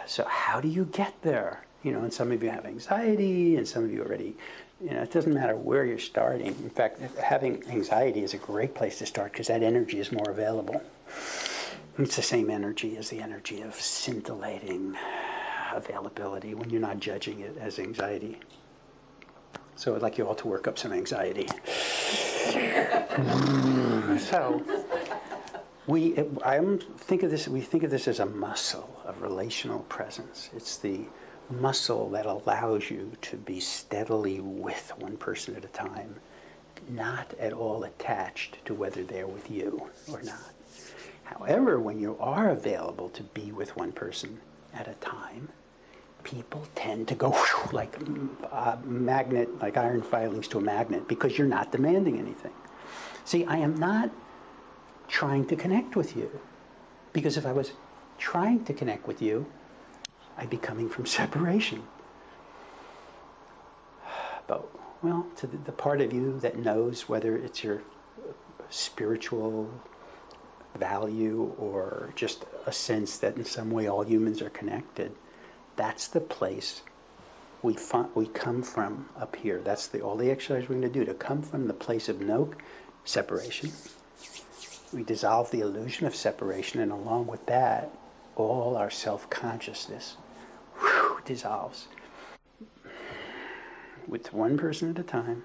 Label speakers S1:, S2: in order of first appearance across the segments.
S1: So how do you get there? And some of you have anxiety, and some of you already, it doesn't matter where you're starting. In fact, having anxiety is a great place to start because that energy is more available. It's the same energy as the energy of scintillating availability when you're not judging it as anxiety. So I'd like you all to work up some anxiety. So we think of this as a muscle of relational presence. It's the muscle that allows you to be steadily with one person at a time, not at all attached to whether they're with you or not. However, when you are available to be with one person at a time, people tend to go like a magnet, like iron filings to a magnet, because you're not demanding anything. See, I am not trying to connect with you, because if I was trying to connect with you, I'd be coming from separation. But, well, to the part of you that knows whether it's your spiritual value or just a sense that in some way all humans are connected, that's the place we come from up here. That's all the exercise we're going to do, to come from the place of no separation. We dissolve the illusion of separation, and along with that, all our self-consciousness dissolves. With one person at a time.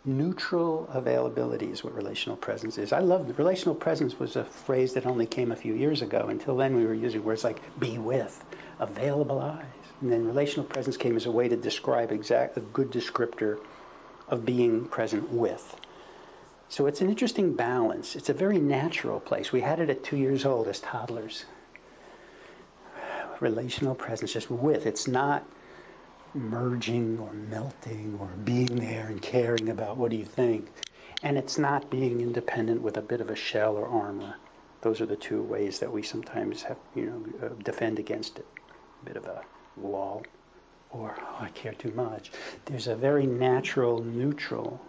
S1: Neutral availability is what relational presence is. I love the relational presence was a phrase that only came a few years ago. Until then we were using words like be with, available eyes. And then relational presence came as a way to describe a good descriptor of being present with. So it's an interesting balance. It's a very natural place. We had it at 2 years old as toddlers. Relational presence, just with. It's not merging or melting or being there and caring about what do you think. And it's not being independent with a bit of a shell or armor. Those are the two ways that we sometimes have, defend against it. A bit of a wall or, I care too much. There's a very natural, neutral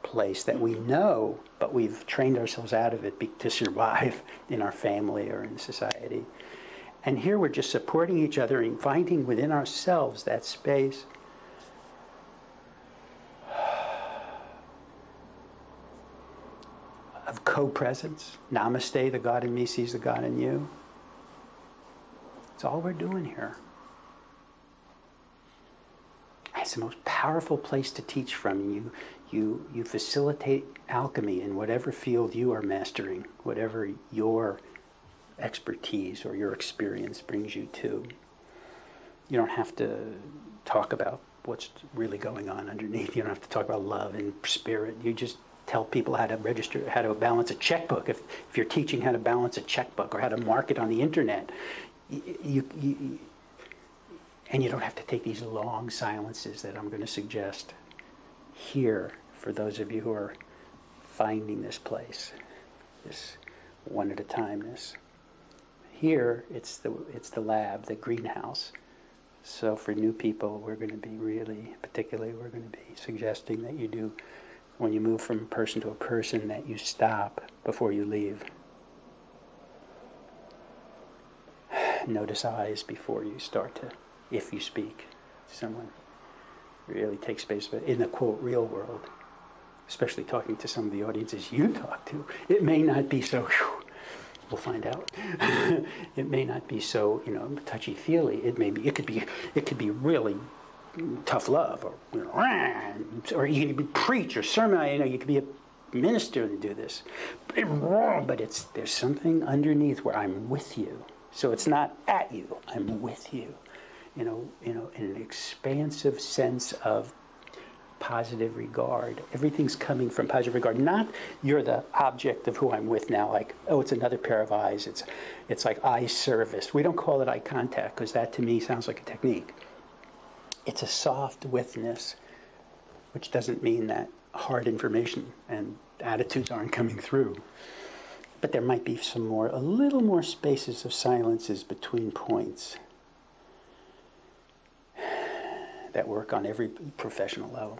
S1: place that we know, but we've trained ourselves out of it to survive in our family or in society. And here we're just supporting each other and finding within ourselves that space of co-presence. Namaste, the God in me sees the God in you. It's all we're doing here. It's the most powerful place to teach from. You facilitate alchemy in whatever field you are mastering, whatever your expertise or your experience brings you to. You don't have to talk about what's really going on underneath. You don't have to talk about love and spirit. You just tell people how to register, how to balance a checkbook. If you're teaching how to balance a checkbook or how to market on the internet, and you don't have to take these long silences that I'm going to suggest here for those of you who are finding this place, this one at a timeness. Here, it's the lab, the greenhouse. So for new people, we're going to be particularly we're going to be suggesting that you do, when you move from person to a person, that you stop before you leave. Notice eyes before you start to, if you speak to someone. Really take space. But in the, quote, real world, especially talking to some of the audiences you talk to, it may not be so... We'll find out. It may not be so, touchy-feely. It could be really tough love, or you could be preach or sermon. You could be a minister to do this. But there's something underneath where I'm with you. So it's not at you. I'm with you. In an expansive sense of positive regard. Everything's coming from positive regard. Not you're the object of who I'm with now, like, oh, it's another pair of eyes. It's like eye service. We don't call it eye contact because that to me sounds like a technique. It's a soft witness, which doesn't mean that hard information and attitudes aren't coming through. But there might be a little more spaces of silences between points that work on every professional level.